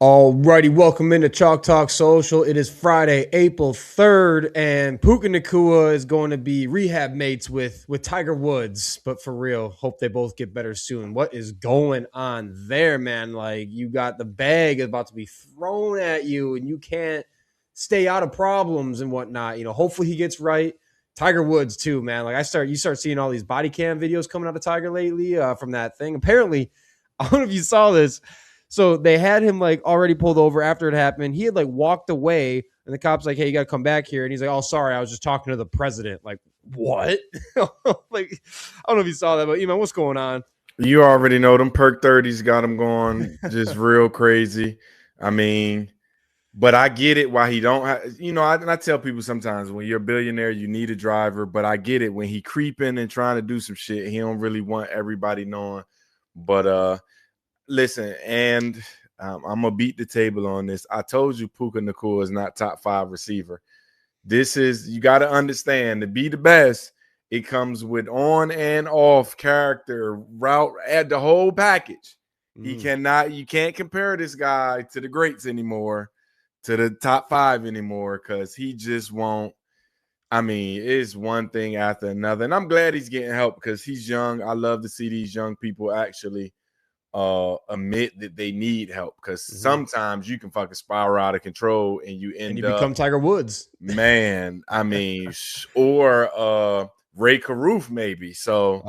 Alrighty, welcome into Chalk Talk Social. It is Friday, April 3rd, and Puka Nacua is going to be rehab mates with Tiger Woods. But for real, hope they both get better soon. What is going on there, man? Like, you got the bag about to be thrown at you, and you can't stay out of problems and whatnot. Hopefully he gets right. Tiger Woods too, man. Like you start seeing all these body cam videos coming out of Tiger lately from that thing. Apparently, I don't know if you saw this. So they had him like already pulled over after it happened. He had like walked away, and the cop's like, "Hey, you got to come back here." And he's like, "Oh, sorry, I was just talking to the president." Like, what? Like, I don't know if you saw that, but Iman, what's going on? You already know them perk 30s got him going just real crazy. I mean, but I get it why he don't have, I tell people sometimes when you're a billionaire, you need a driver, but I get it when he creeping and trying to do some shit. He don't really want everybody knowing. But listen, and I'm gonna beat the table on this. I told you Puka Nacua is not top 5 receiver. You got to understand, to be the best, it comes with on and off character, route, add the whole package. You can't compare this guy to the greats anymore, to the top 5 anymore, because he just won't. I mean, it's one thing after another. And I'm glad he's getting help because he's young. I love to see these young people actually admit that they need help, because sometimes you can fucking spiral out of control and you become Tiger Woods, man. I mean, or Ray Caruth maybe. So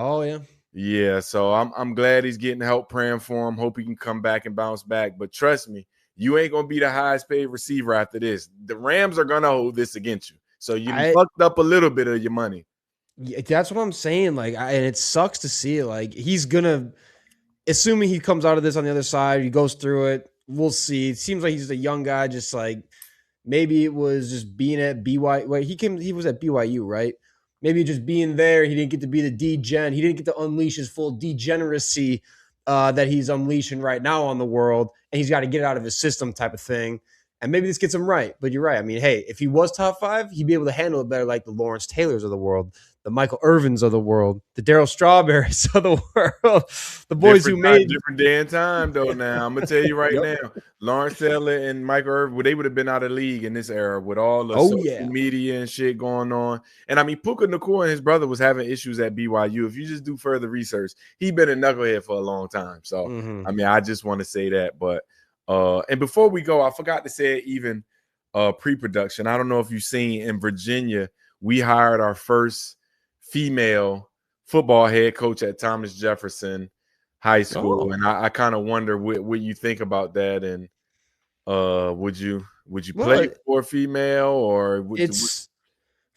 yeah. So I'm glad he's getting help. Praying for him. Hope he can come back and bounce back. But trust me, you ain't gonna be the highest paid receiver after this. The Rams are gonna hold this against you. So you fucked up a little bit of your money. Yeah, that's what I'm saying. Like, and it sucks to see it. Like, he's gonna. Assuming he comes out of this on the other side, he goes through it. We'll see. It seems like he's a young guy, just like maybe it was just being at BYU. Wait, he was at BYU, right? Maybe just being there, he didn't get to be the D-gen. He didn't get to unleash his full degeneracy that he's unleashing right now on the world, and he's got to get it out of his system type of thing. And maybe this gets him right. But you're right. I mean, hey, if he was top 5, he'd be able to handle it better, like the Lawrence Taylors of the world, the Michael Irvins of the world, the Darryl Strawberries of the world, the boys who made different day and time though. Now I'm gonna tell you right now, Lawrence Taylor and Michael Irvin, they would have been out of league in this era with all the social media and shit going on. And I mean, Puka Nacua and his brother was having issues at BYU. If you just do further research, he's been a knucklehead for a long time. So I mean, I just want to say that. But and before we go, I forgot to say it even pre-production. I don't know if you've seen in Virginia, we hired our first female football head coach at Thomas Jefferson High School, and I kind of wonder what you think about that, and would you play for a female, or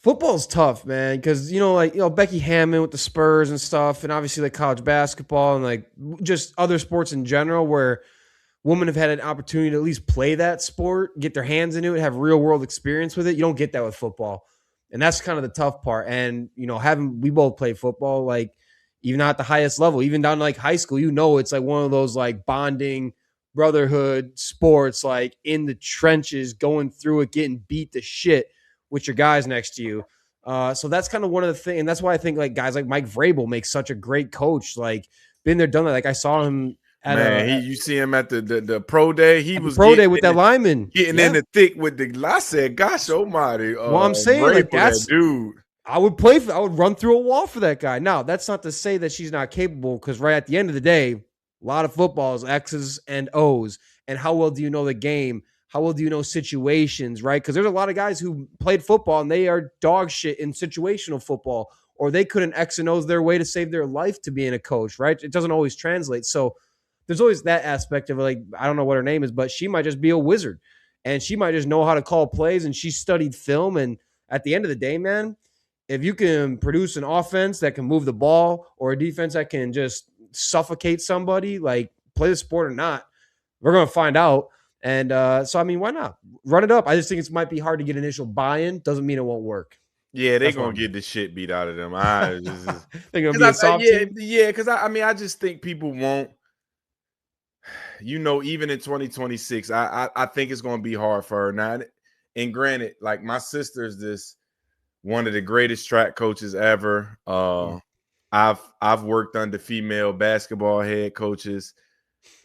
football's tough, man, because Becky Hammond with the Spurs and stuff, and obviously like college basketball and like just other sports in general where women have had an opportunity to at least play that sport, get their hands into it, have real world experience with it. You don't get that with football. And that's kind of the tough part. And, we both play football, like even at the highest level, even down to like high school, it's like one of those like bonding brotherhood sports, like in the trenches, going through it, getting beat to shit with your guys next to you. So that's kind of one of the things. And that's why I think like guys like Mike Vrabel makes such a great coach. Like been there, done that. Like I saw him you see him at the pro day. He was pro day with that lineman, getting in the thick with the. I said, "Gosh, almighty!" Well, I'm saying like that's that dude. I would run through a wall for that guy. Now, that's not to say that she's not capable, because right at the end of the day, a lot of football is X's and O's. And how well do you know the game? How well do you know situations, right? Because there's a lot of guys who played football and they are dog shit in situational football, or they couldn't X and O's their way to save their life to being a coach, right? It doesn't always translate. So there's always that aspect of it. Like, I don't know what her name is, but she might just be a wizard, and she might just know how to call plays, and she studied film. And at the end of the day, man, if you can produce an offense that can move the ball, or a defense that can just suffocate somebody, like play the sport or not, we're going to find out. And so, I mean, why not? Run it up. I just think it might be hard to get initial buy-in. Doesn't mean it won't work. Yeah, they're going to get the shit beat out of them. They're going to be a soft team? Yeah, because I just think people won't, even in 2026, I think it's going to be hard for her. Now, and granted, like my sister's this one of the greatest track coaches ever. I've worked under female basketball head coaches.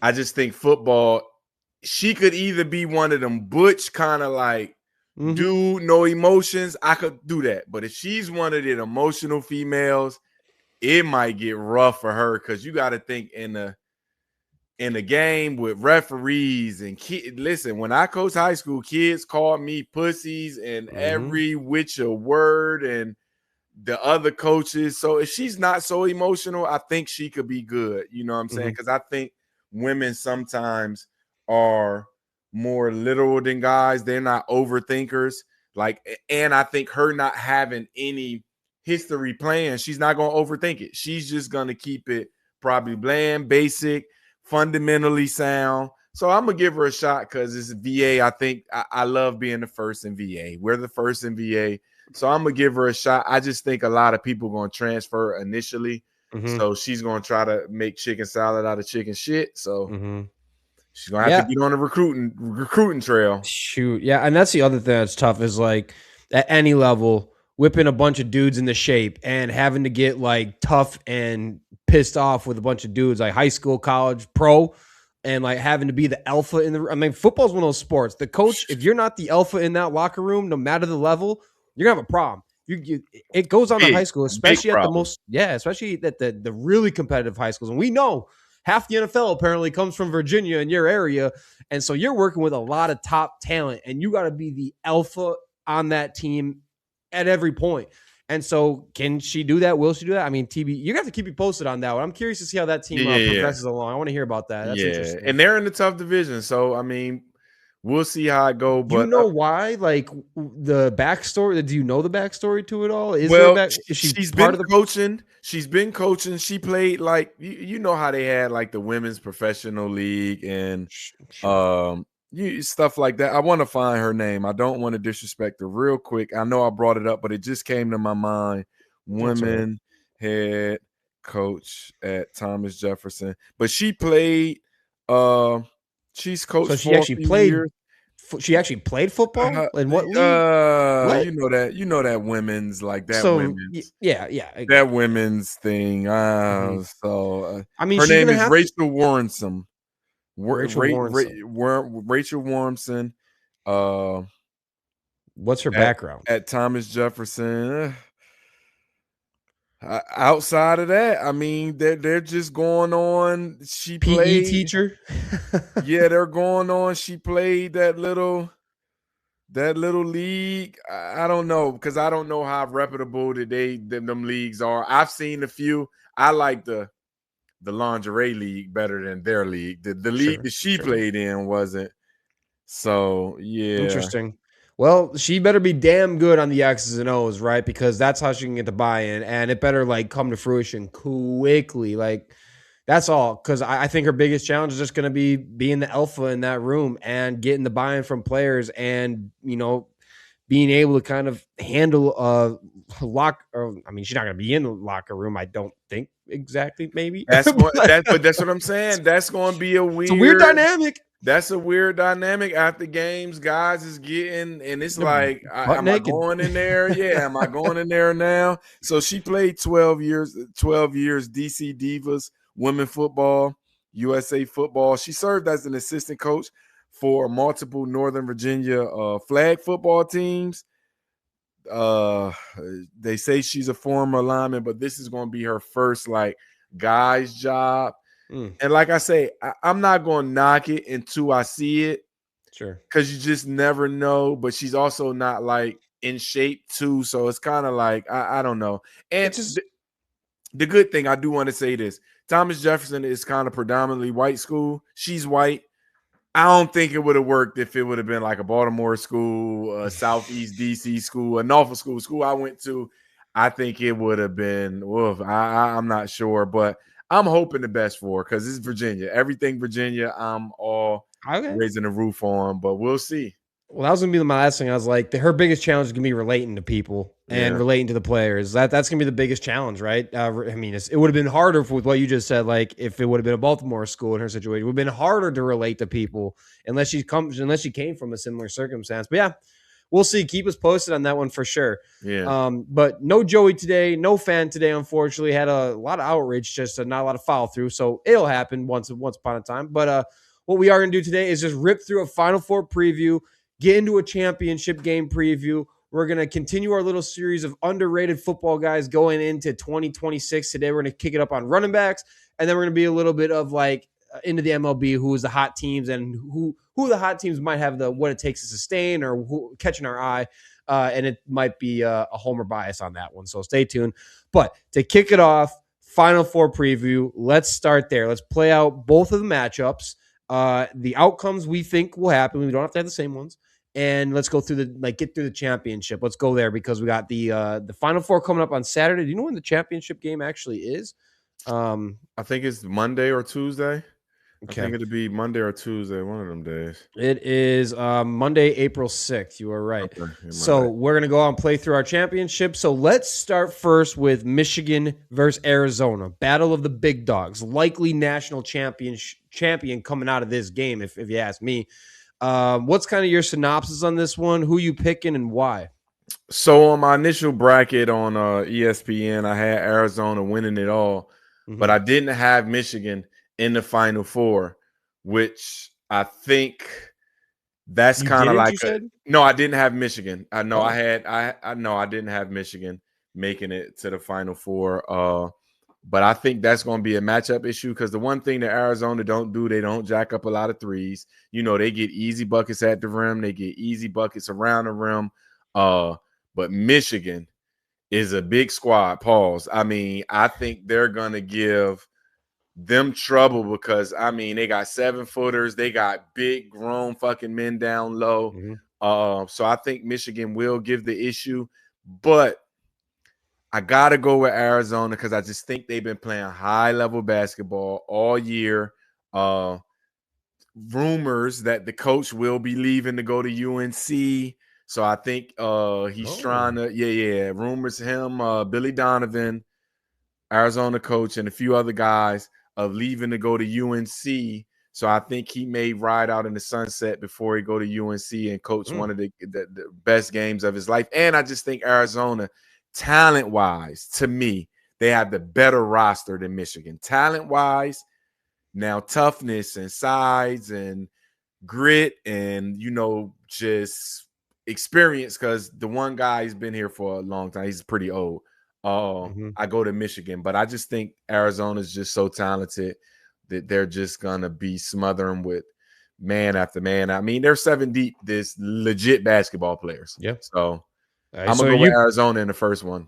I just think football, she could either be one of them butch kind of like dude, no emotions. I could do that. But if she's one of the emotional females, it might get rough for her because you got to think in the game with referees and kids. Listen, when I coach high school, kids called me pussies and every which a word and the other coaches. So if she's not so emotional, I think she could be good. You know what I'm saying? Because I think women sometimes are more literal than guys. They're not overthinkers. Like, and I think her not having any history playing, she's not going to overthink it. She's just going to keep it probably bland, basic, fundamentally sound. So I'm going to give her a shot because it's VA. I think I love being the first in VA. We're the first in VA. So I'm going to give her a shot. I just think a lot of people are going to transfer initially. So she's going to try to make chicken salad out of chicken shit. So she's going to have to get on the recruiting trail. Shoot. Yeah. And that's the other thing that's tough is like at any level, whipping a bunch of dudes into shape and having to get like tough and pissed off with a bunch of dudes like high school, college, pro, and like having to be the alpha in the. I mean, football's one of those sports. The coach, if you're not the alpha in that locker room, no matter the level, you're gonna have a problem. It goes on to high school, especially at the most, especially at the really competitive high schools. And we know half the NFL apparently comes from Virginia in your area, and so you're working with a lot of top talent, and you got to be the alpha on that team at every point. And so, can she do that? Will she do that? I mean, TB, you have to keep me posted on that one. I'm curious to see how that team progresses along. I want to hear about that. That's interesting. And they're in the tough division, so I mean, we'll see how it goes. But you know why? Like the backstory. Do you know the backstory to it all? She's been coaching. She's been coaching. She played like you know how they had like the women's professional league and stuff like that. I want to find her name. I don't want to disrespect her. Real quick, I know I brought it up, but it just came to my mind. Women head coach at Thomas Jefferson, but she played. She's coached. So she actually played. Years. She actually played football. In what league? What? You know that women's like that. So women's, that women's thing. So I mean, her name is Rachel Warrenson. Rachel Warrenson. What's her background at Thomas Jefferson? Outside of that, I mean, they're just going on. She PE played teacher. Yeah, they're going on. She played that little league. I don't know because I don't know how reputable them leagues are. I've seen a few. I like the lingerie league better than their league. The league that she played in wasn't. So yeah, interesting. Well, she better be damn good on the X's and O's, right? Because that's how she can get the buy-in, and it better like come to fruition quickly. Like that's all. Because I think her biggest challenge is just going to be being the alpha in that room and getting the buy-in from players, and being able to kind of handle I mean, she's not going to be in the locker room. I don't think exactly. Maybe but that's what I'm saying. That's going to be a weird dynamic. That's a weird dynamic after games. Guys is getting, and it's like, am I going in there? Yeah, am I going in there now? So she played 12 years, DC Divas, women football, USA football. She served as an assistant coach for multiple Northern Virginia flag football teams. They say she's a former lineman, but this is going to be her first like guy's job. And like I say, I'm not going to knock it until I see it. Sure. Because you just never know. But she's also not like in shape too. So it's kind of like, I don't know. And the good thing, I do want to say this. Thomas Jefferson is kind of predominantly white school. She's white. I don't think it would have worked if it would have been like a Baltimore school, a Southeast DC school, a Norfolk school I went to. I think it would have been, I'm not sure. But I'm hoping the best for her because it's Virginia. Everything Virginia, I'm all raising the roof on, but we'll see. Well, that was going to be my last thing. I was like, her biggest challenge is going to be relating to people and relating to the players. That's going to be the biggest challenge, right? I mean, it would have been harder with what you just said. Like, if it would have been a Baltimore school in her situation, it would have been harder to relate to people unless she came from a similar circumstance. But yeah, we'll see. Keep us posted on that one for sure. Yeah. But no Joey today, no fan today. Unfortunately, had a lot of outrage, just not a lot of follow through. So it'll happen once upon a time. But what we are going to do today is just rip through a Final Four preview, get into a championship game preview. We're going to continue our little series of underrated football guys going into 2026. Today, we're going to kick it up on running backs, and then we're going to be a little bit of like into the MLB, who is the hot teams and who the hot teams might have the what it takes to sustain or who catching our eye. And it might be a homer bias on that one. So stay tuned. But to kick it off, Final Four preview, let's start there. Let's play out both of the matchups, the outcomes we think will happen. We don't have to have the same ones. And let's go through get through the championship. Let's go there because we got the Final Four coming up on Saturday. Do you know when the championship game actually is? I think it's Monday or Tuesday. Okay. I think it'll be Monday or Tuesday, one of them days. It is Monday, April 6th. You are right. Okay, so we're going to go out and play through our championship. So let's start first with Michigan versus Arizona. Battle of the big dogs. Likely national champion coming out of this game, if you ask me. What's kind of your synopsis on this one? Who you picking and why? So on my initial bracket on ESPN, I had Arizona winning it all, but I didn't have Michigan in the Final Four, which I think that's kind of like no, I didn't have Michigan. I know I didn't have Michigan making it to the Final Four. But I think that's going to be a matchup issue because the one thing that Arizona don't do, they don't jack up a lot of threes. You know, they get easy buckets at the rim. They get easy buckets around the rim. But Michigan is a big squad. Pause. I mean, I think they're going to give them trouble because, I mean, they got 7-footers. They got big, grown fucking men down low. So I think Michigan will give the issue. But I got to go with Arizona because I just think they've been playing high-level basketball all year. Rumors that the coach will be leaving to go to UNC. So I think he's trying to, rumors him, Billy Donovan, Arizona coach, and a few other guys of leaving to go to UNC. So I think he may ride out in the sunset before he go to UNC and coach one of the best games of his life. And I just think Arizona, talent-wise, to me, they have the better roster than Michigan. Talent-wise, now toughness and size and grit and, you know, just experience because the one guy has been here for a long time. He's pretty old. I go to Michigan, but I just think Arizona's just so talented that they're just going to be smothering with man after man. I mean, they're 7 deep, this legit basketball players. Yeah. So I'm going to go with Arizona in the first one.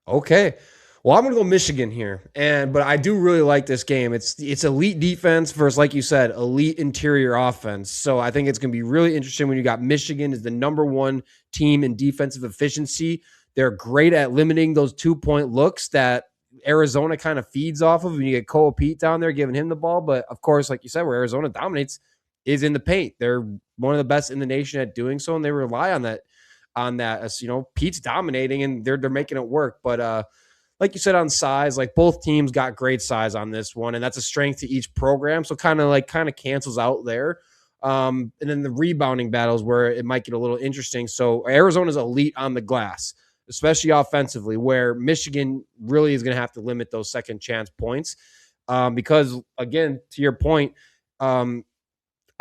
Okay. Well, I'm going to go Michigan here. But I do really like this game. It's elite defense versus, like you said, elite interior offense. So I think it's going to be really interesting when you got Michigan as the number 1 team in defensive efficiency. They're great at limiting those 2-point looks that Arizona kind of feeds off of when you get Cole Pete down there giving him the ball. But, of course, like you said, where Arizona dominates is in the paint. They're one of the best in the nation at doing so, and they rely on that. As, you know, Pete's dominating, and they're making it work. But like you said on size, like both teams got great size on this one, and that's a strength to each program. So kind of cancels out there. And then the rebounding battles where it might get a little interesting. So Arizona's elite on the glass, especially offensively, where Michigan really is going to have to limit those second chance points. Because, again, to your point,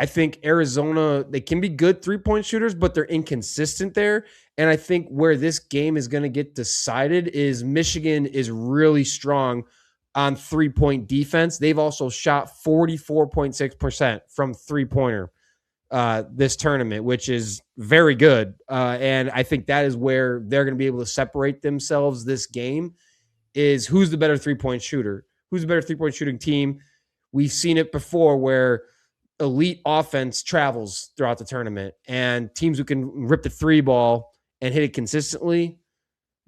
I think Arizona, they can be good 3-point shooters, but they're inconsistent there. And I think where this game is going to get decided is Michigan is really strong on 3-point defense. They've also shot 44.6% from 3-pointer this tournament, which is very good. And I think that is where they're going to be able to separate themselves this game is who's the better 3-point shooter? Who's the better 3-point shooting team? We've seen it before where elite offense travels throughout the tournament, and teams who can rip the 3 ball and hit it consistently,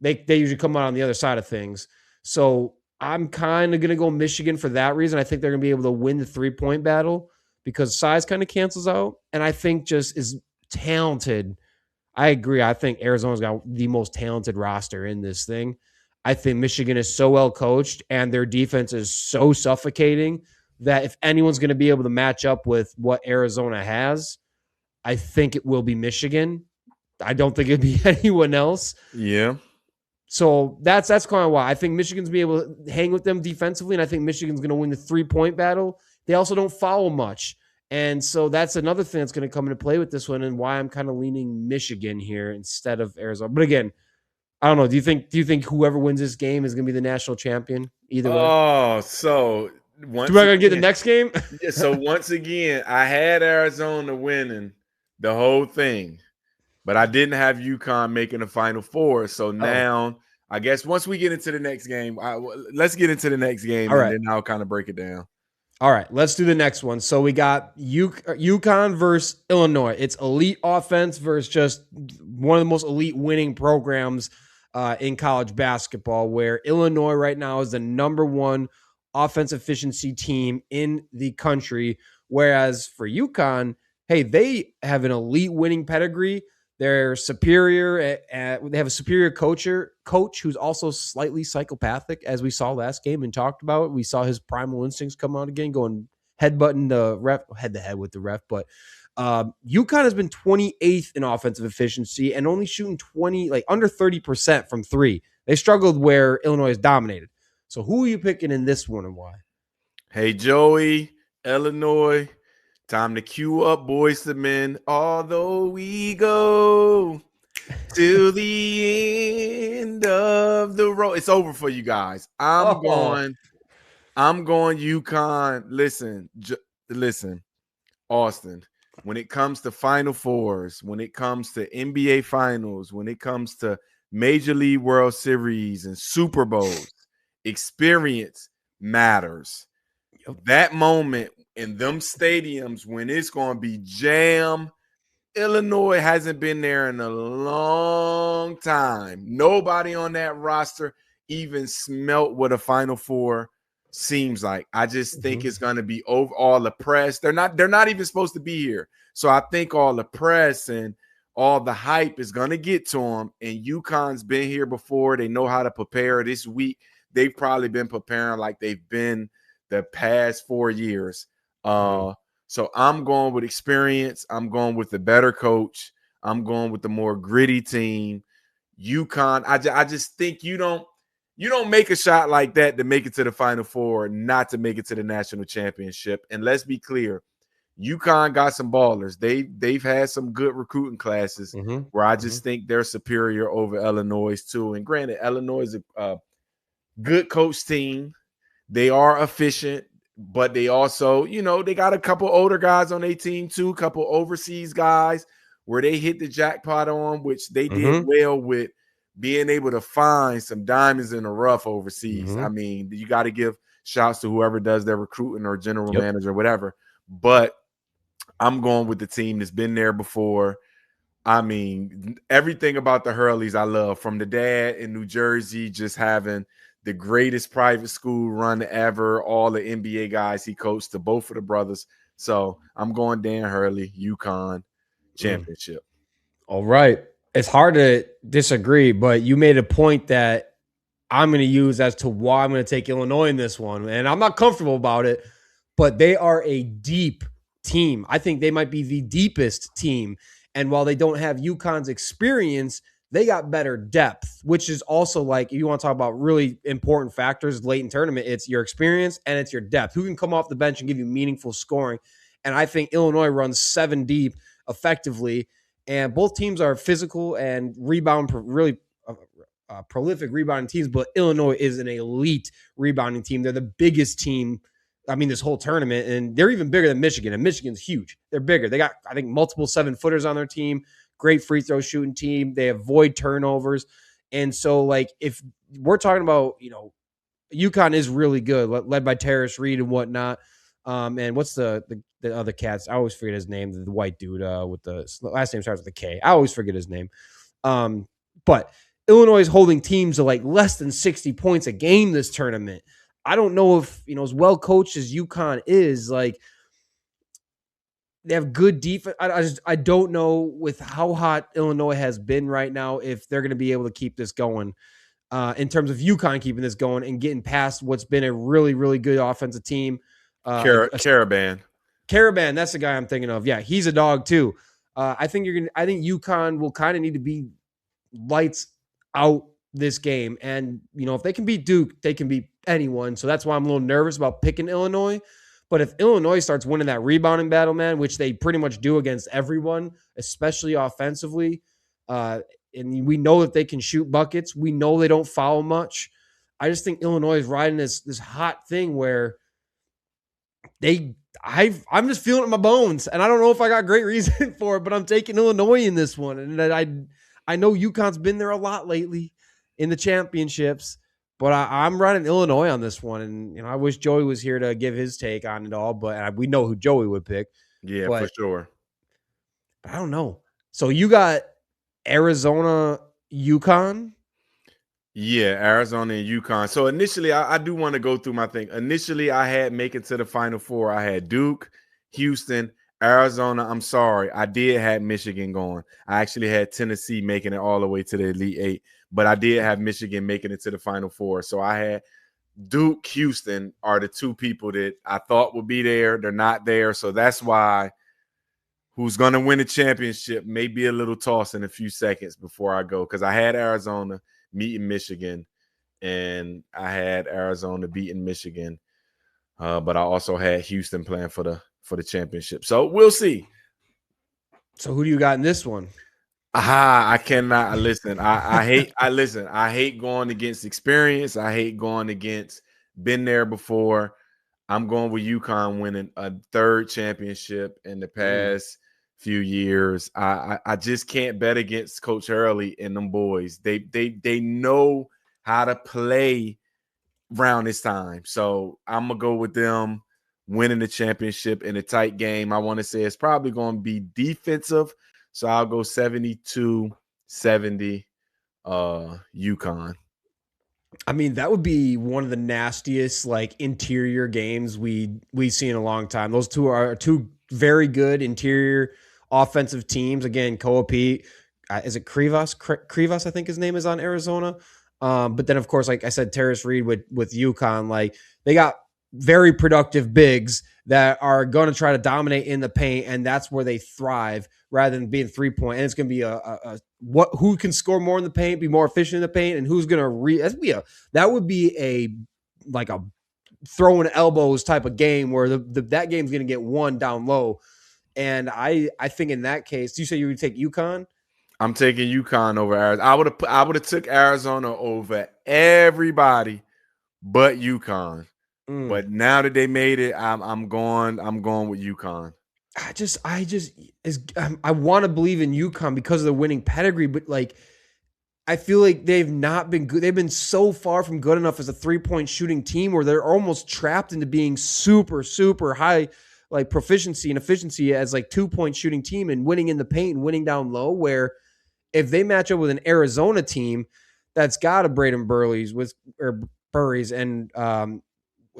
they usually come out on the other side of things. So I'm kind of going to go Michigan for that reason. I think they're going to be able to win the 3-point battle because size kind of cancels out, and I think just is talented. I agree. I think Arizona's got the most talented roster in this thing. I think Michigan is so well coached, and their defense is so suffocating that if anyone's going to be able to match up with what Arizona has, I think it will be Michigan. I don't think it'd be anyone else. Yeah. So that's kind of why. I think Michigan's going to be able to hang with them defensively, and I think Michigan's going to win the 3-point battle. They also don't foul much. And so that's another thing that's going to come into play with this one, and why I'm kind of leaning Michigan here instead of Arizona. But again, I don't know. Do you think whoever wins this game is going to be the national champion either way? Oh, so Do I once going to get the again, next game? yeah, so once again, I had Arizona winning the whole thing, but I didn't have UConn making the Final Four. So Oh, now, I guess once we get into the next game, let's get into the next game, all and right. then I'll kind of break it down. All right, let's do the next one. So we got UConn versus Illinois. It's elite offense versus just one of the most elite winning programs in college basketball, where Illinois right now is the number one offense efficiency team in the country. Whereas for UConn, hey, they have an elite winning pedigree. They're superior. They have a superior coach who's also slightly psychopathic, as we saw last game and talked about. We saw his primal instincts come out again, going headbutting the ref, head to head with the ref. But UConn has been 28th in offensive efficiency and only shooting under 30% from three. They struggled where Illinois is dominated. So who are you picking in this one and why? Hey, Joey, Illinois, time to cue up Boys to Men. Although we go till the end of the road, it's over for you guys. I'm Oh, going UConn. Listen, Austin. When it comes to Final Fours, when it comes to NBA Finals, when it comes to Major League World Series and Super Bowls, experience matters. That moment in them stadiums when it's going to be jam. Illinois hasn't been there in a long time. Nobody on that roster even smelt what a Final Four seems like. I just think it's going to be over all the press. They're not even supposed to be here. So I think all the press and all the hype is going to get to them. And UConn's been here before. They know how to prepare. This week, they've probably been preparing like they've been the past 4 years. So I'm going with experience. I'm going with the better coach. I'm going with the more gritty team. UConn, I just think you don't make a shot like that to make it to the Final Four, not to make it to the national championship. And let's be clear, UConn got some ballers. They've had some good recruiting classes where I just think they're superior over Illinois too. And granted, Illinois is a good coach team. They are efficient, but they also, they got a couple older guys on their team too, a couple overseas guys where they hit the jackpot on, which they did well with being able to find some diamonds in the rough overseas. I mean, you got to give shouts to whoever does their recruiting or general manager or whatever. But I'm going with the team that's been there before. I mean, everything about the Hurleys I love, from the dad in New Jersey just having the greatest private school run ever, all the NBA guys he coached, to both of the brothers. So I'm going Dan Hurley, UConn championship. All right. It's hard to disagree, but you made a point that I'm going to use as to why I'm going to take Illinois in this one. And I'm not comfortable about it, but they are a deep team. I think they might be the deepest team. And while they don't have UConn's experience, they got better depth, which is also, like, if you want to talk about really important factors late in tournament, it's your experience and it's your depth. Who can come off the bench and give you meaningful scoring? And I think Illinois runs 7 deep effectively. And both teams are physical and really prolific rebounding teams, but Illinois is an elite rebounding team. They're the biggest team, this whole tournament, and they're even bigger than Michigan, and Michigan's huge. They're bigger. They got, I think, multiple 7-footers on their team, great free throw shooting team. They avoid turnovers. And so, like, if we're talking about, UConn is really good, led by Terrace Reed and whatnot. And what's the other cats? I always forget his name. The white dude with the last name starts with a K. I always forget his name. But Illinois is holding teams to like less than 60 points a game this tournament. I don't know if, as well coached as UConn is, like, they have good defense. I don't know, with how hot Illinois has been right now, if they're going to be able to keep this going. In terms of UConn keeping this going and getting past what's been a really, really good offensive team. Caravan. Caravan, that's the guy I'm thinking of. Yeah, he's a dog too. I think UConn will kind of need to be lights out this game. And, if they can beat Duke, they can beat anyone. So that's why I'm a little nervous about picking Illinois. But if Illinois starts winning that rebounding battle, man, which they pretty much do against everyone, especially offensively, and we know that they can shoot buckets. We know they don't foul much. I just think Illinois is riding this hot thing where I'm just feeling it in my bones, and I don't know if I got great reason for it, but I'm taking Illinois in this one, and I know UConn's been there a lot lately in the championships, but I'm running Illinois on this one, and I wish Joey was here to give his take on it all, but we know who Joey would pick. Yeah, but, for sure. But I don't know. So you got Arizona, UConn. Yeah, Arizona and UConn. So initially, I do want to go through my thing. Initially, I had making to the Final Four. I had Duke, Houston, Arizona. I'm sorry, I did have Michigan going. I actually had Tennessee making it all the way to the Elite Eight, but I did have Michigan making it to the Final Four. So I had Duke, Houston are the two people that I thought would be there. They're not there, so that's why who's going to win the championship may be a little toss in a few seconds before I go, because I had Arizona meeting Michigan, and I had Arizona beating Michigan, but I also had Houston playing for the championship. So we'll see. So who do you got in this one? I cannot listen. I hate going against experience. I hate going against been there before. I'm going with UConn winning a third championship in the past few years. I just can't bet against Coach Hurley and them boys. They know how to play around this time. So I'm gonna go with them winning the championship in a tight game. I want to say it's probably going to be defensive. So I'll go 72-70 UConn. I mean, that would be one of the nastiest interior games we've seen in a long time. Those two are two very good interior offensive teams. Again, Coapete, is it Krivas? Krivas, I think his name is, on Arizona. But then, of course, like I said, Terrace Reed with UConn, they got very productive bigs that are going to try to dominate in the paint, and that's where they thrive rather than being 3-point. And it's going to be who can score more in the paint, be more efficient in the paint, and who's going to that would be a throwing elbows type of game where that game's going to get won down low. And I think in that case, you say you would take UConn? I'm taking UConn over Arizona. I would have took Arizona over everybody but UConn. But now that they made it, I'm going with UConn. I want to believe in UConn because of the winning pedigree, but I feel like they've not been good. They've been so far from good enough as a 3-point shooting team where they're almost trapped into being super, super high proficiency and efficiency as 2-point shooting team and winning in the paint and winning down low, where if they match up with an Arizona team that's got a Braden Burleys Burries and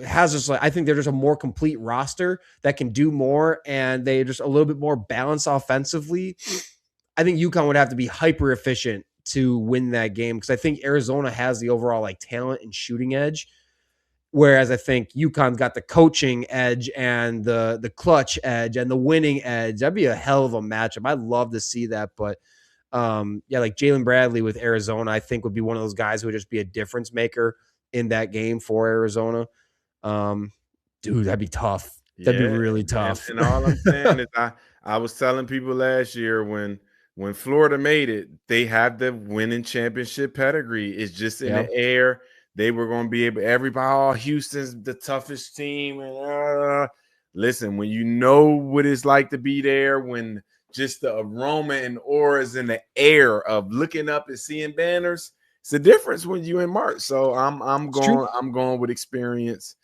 has just I think they're just a more complete roster that can do more, and they're just a little bit more balanced offensively. I think UConn would have to be hyper efficient to win that game because I think Arizona has the overall talent and shooting edge, whereas I think UConn's got the coaching edge and the clutch edge and the winning edge. That'd be a hell of a matchup. I'd love to see that, but Jalen Bradley with Arizona, I think would be one of those guys who would just be a difference maker in that game for Arizona. Dude, that'd be tough. That'd be really tough. And all I'm saying is I was telling people last year when Florida made it, they have the winning championship pedigree. It's just in the air. They were going to be able, everybody, Houston's the toughest team. And listen, when you know what it's like to be there, when just the aroma and aura is in the air of looking up and seeing banners, it's a difference when you in March. So I'm going with experience.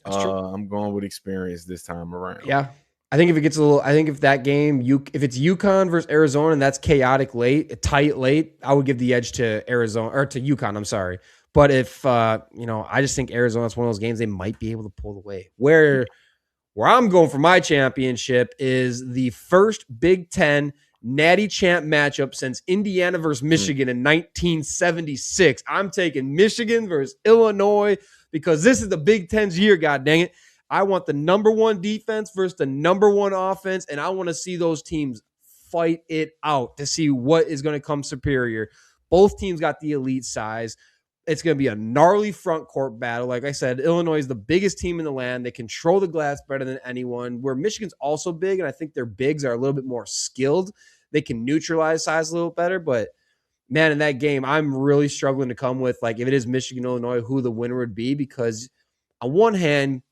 I'm going with experience this time around. Yeah. I think if that game, if it's UConn versus Arizona and that's chaotic tight late, I would give the edge to Arizona or to UConn. I'm sorry. But if, I just think Arizona's one of those games they might be able to pull away. Where I'm going for my championship is the first Big Ten Natty Champ matchup since Indiana versus Michigan in 1976. I'm taking Michigan versus Illinois because this is the Big Ten's year, god dang it. I want the number one defense versus the number one offense, and I want to see those teams fight it out to see what is going to come superior. Both teams got the elite size. It's going to be a gnarly front court battle. Like I said, Illinois is the biggest team in the land. They control the glass better than anyone, where Michigan's also big, and I think their bigs are a little bit more skilled. They can neutralize size a little better, but man, in that game, I'm really struggling to come with, like, if it is Michigan, Illinois, who the winner would be, because on one hand,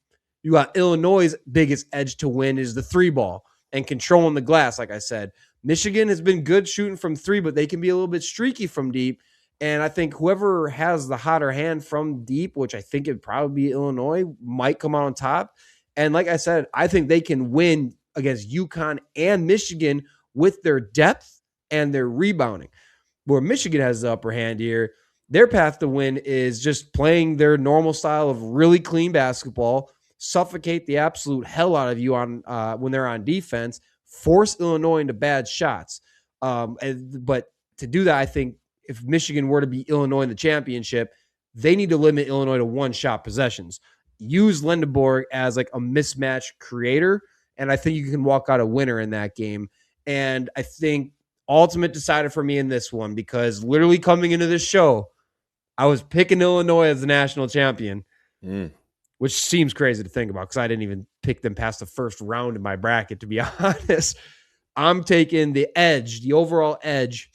you got Illinois' biggest edge to win is the three ball and controlling the glass, like I said. Michigan has been good shooting from three, but they can be a little bit streaky from deep. And I think whoever has the hotter hand from deep, which I think it'd probably be Illinois, might come out on top. And like I said, I think they can win against UConn and Michigan with their depth and their rebounding. Where Michigan has the upper hand here, their path to win is just playing their normal style of really clean basketball, suffocate the absolute hell out of you on when they're on defense, force Illinois into bad shots. But to do that, I think if Michigan were to beat Illinois in the championship, they need to limit Illinois to one-shot possessions. Use Lindeborg as like a mismatch creator, and I think you can walk out a winner in that game. And I think ultimate decider for me in this one, because literally coming into this show, I was picking Illinois as the national champion, which seems crazy to think about because I didn't even pick them past the first round in my bracket, to be honest. I'm taking the edge, the overall edge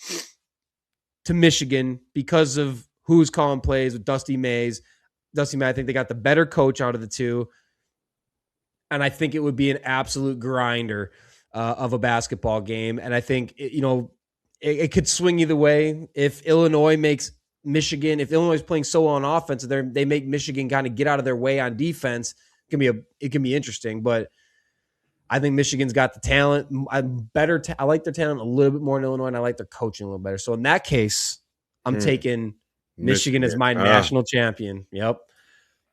to Michigan because of who's calling plays with Dusty Mays. Dusty May, I think they got the better coach out of the two. And I think it would be an absolute grinder of a basketball game. And I think, it could swing either way. If Illinois makes Michigan, if Illinois is playing so well on offense, they make Michigan kind of get out of their way on defense, it can be interesting. But I think Michigan's got the talent. I like their talent a little bit more in Illinois, and I like their coaching a little better. So in that case, I'm taking Michigan as my national champion. Yep.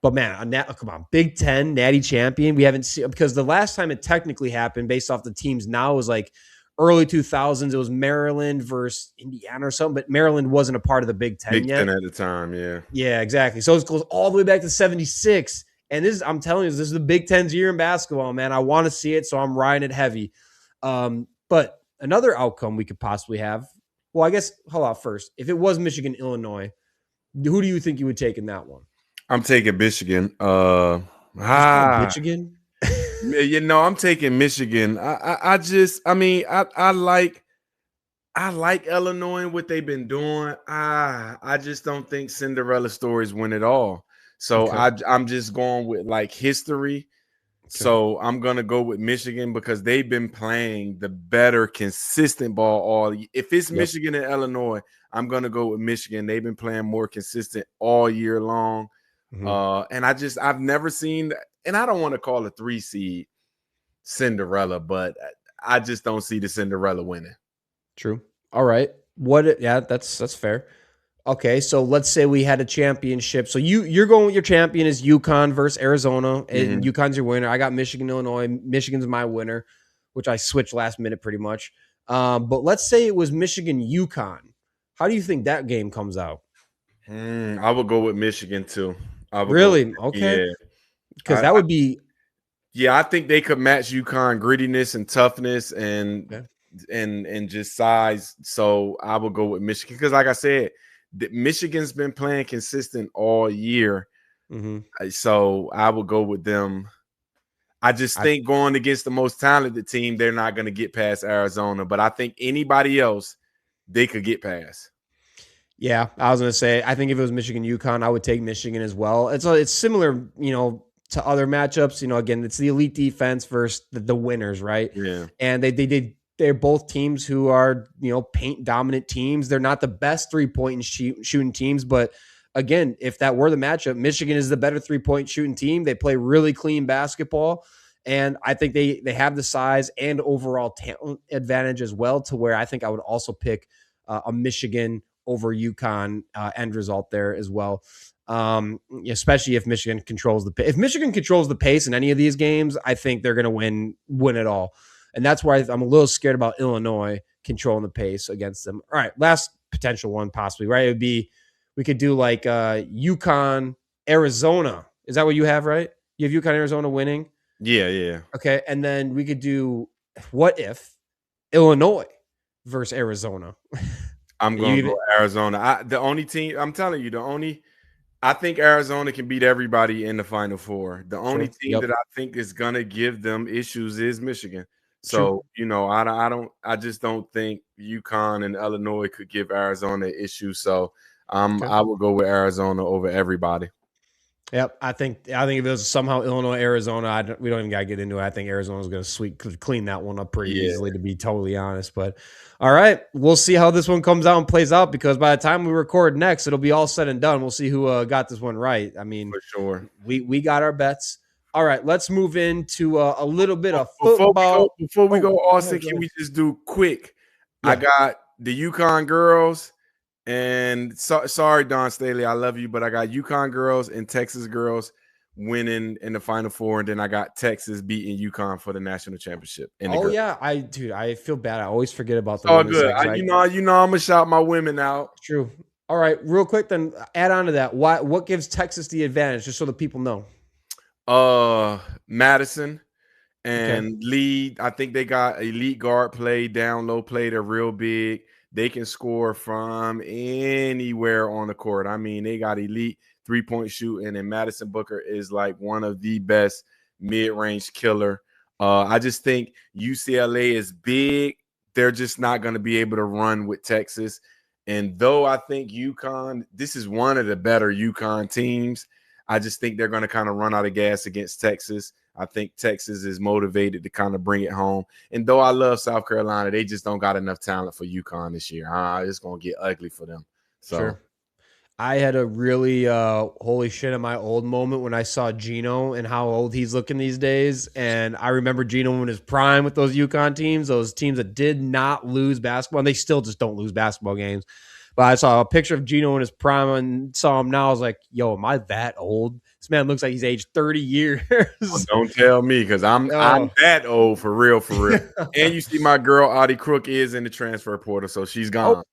But man, come on, Big Ten Natty champion. We haven't seen, because the last time it technically happened, based off the teams now, was like early 2000s. It was Maryland versus Indiana or something, but Maryland wasn't a part of the Big Ten Big yet. Ten at the time, yeah. Yeah, exactly. So it goes all the way back to 76. And I'm telling you, this is the Big Ten's year in basketball, man. I want to see it, so I'm riding it heavy. But another outcome we could possibly have, well, I guess, hold on first. If it was Michigan, Illinois, who do you think you would take in that one? I'm taking Michigan. Michigan? I'm taking Michigan. I like Illinois and what they've been doing. I just don't think Cinderella stories win it all. So I'm just going with like history. Okay. So I'm gonna go with Michigan because they've been playing the better, consistent ball all. If it's Michigan and Illinois, I'm gonna go with Michigan. They've been playing more consistent all year long. And I've never seen, and I don't want to call a 3 seed Cinderella, but I just don't see the Cinderella winning. True. All right. That's fair. Okay, so let's say we had a championship. So you're going with your champion is UConn versus Arizona, and UConn's your winner. I got Michigan, Illinois. Michigan's my winner, which I switched last minute pretty much. But let's say it was Michigan, UConn. How do you think that game comes out? I would go with Michigan too. Really? Okay. Because that would be. Yeah, I think they could match UConn grittiness and toughness and just size. So I would go with Michigan because, like I said, Michigan's been playing consistent all year. So I will go with them. I just think going against the most talented team, they're not going to get past Arizona. But I think anybody else, they could get past. Yeah, I was going to say, I think if it was Michigan, UConn, I would take Michigan as well. It's similar, to other matchups. Again, it's the elite defense versus the winners, right? Yeah. And they're both teams who are, paint dominant teams. They're not the best 3-point shooting teams, but again, if that were the matchup, Michigan is the better 3-point shooting team. They play really clean basketball, and I think they have the size and overall talent advantage as well, to where I think I would also pick a Michigan over UConn end result there as well. Especially if Michigan controls the pace. If Michigan controls the pace in any of these games, I think they're going to win it all. And that's why I'm a little scared about Illinois controlling the pace against them. All right, last potential one possibly, right? It would be, we could do like UConn, Arizona. Is that what you have, right? You have UConn, Arizona winning? Yeah. Okay, and then we could do, what if Illinois versus Arizona? I'm going to go Arizona. The only team, I'm telling you, the only I think Arizona can beat everybody in the Final Four. The only Sure. team Yep. that I think is gonna give them issues is Michigan. True. So I just don't think UConn and Illinois could give Arizona issues. So Okay. I would go with Arizona over everybody. Yep, I think if it was somehow Illinois, Arizona, we don't even gotta get into it. I think Arizona's going to clean that one up pretty Yeah, easily, to be totally honest. But all right, we'll see how this one comes out and plays out, because by the time we record next, it'll be all said and done. We'll see who got this one right. I mean, for sure. we got our bets. All right, let's move into a little bit of Before football. we go, Austin, Go can ahead. we just do quick? I Yeah. got the UConn girls, and sorry, Don Staley, I love you, but I got UConn girls and Texas girls winning in the Final Four, and then I got Texas beating UConn for the national championship. Oh yeah, I feel bad. I always forget about It's the all women's good. side. I'm gonna shout my women out. True. All right, real quick, then add on to that. What gives Texas the advantage, just so the people know? Madison Okay. and lead. I think they got elite guard play, down low play. They're real big. They can score from anywhere on the court. I mean, they got elite 3-point shooting, and Madison Booker is like one of the best mid-range killer. I just think UCLA is big. They're just not going to be able to run with Texas. And though I think UConn, this is one of the better UConn teams, I just think they're going to kind of run out of gas against Texas. I think Texas is motivated to kind of bring it home. And though I love South Carolina, they just don't got enough talent for UConn this year. It's going to get ugly for them. So. Sure. I had a really holy shit in my old moment when I saw Gino and how old he's looking these days. And I remember Gino in his prime with those UConn teams, those teams that did not lose basketball. And they still just don't lose basketball games. But I saw a picture of Gino in his prime and saw him now. I was like, yo, am I that old? This man looks like he's aged 30 years. Don't tell me, because I'm that old for real, for real. And you see my girl Audie Crook is in the transfer portal, so she's gone.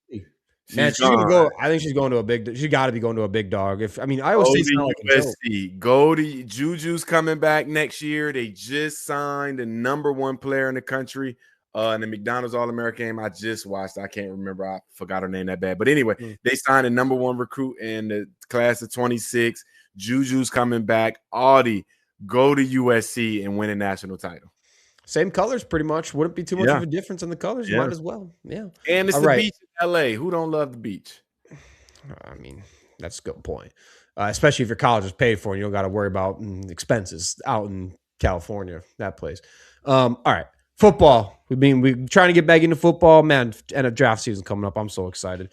Man, she's gonna go. I think she's going to a big. She got to be going to a big dog. Iowa State's not like a joke. Go to Juju's coming back next year. They just signed the #1 player in the country in the McDonald's All-American game. I just watched. I can't remember. I forgot her name that bad. But anyway, they signed a #1 recruit in the class of 26. Juju's coming back. Audie, go to USC and win a national title. Same colors, pretty much. Wouldn't be too much of a difference in the colors. You might as well. Yeah. And it's the beach in LA. Who don't love the beach? I mean, that's a good point. Especially if your college is paid for and you don't got to worry about expenses out in California, that place. All right. Football. We're trying to get back into football. Man, and a draft season coming up. I'm so excited.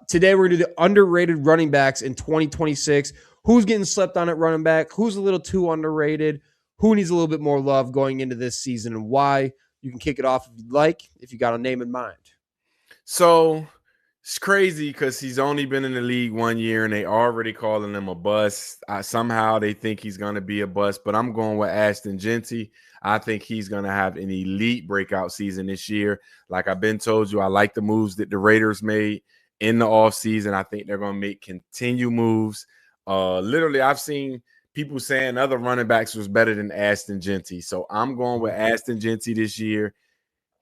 Today we're going to do the underrated running backs in 2026. Who's getting slept on at running back? Who's a little too underrated? Who needs a little bit more love going into this season, and why? You can kick it off if you'd like, if you got a name in mind. So it's crazy because he's only been in the league 1 year and they already calling him a bust. Somehow they think he's going to be a bust, but I'm going with Ashton Jeanty. I think he's going to have an elite breakout season this year. Like I've been told you, I like the moves that the Raiders made in the offseason. I think they're going to make continued moves. Literally, I've seen people saying other running backs was better than Ashton Jeanty. So I'm going with Ashton Jeanty this year.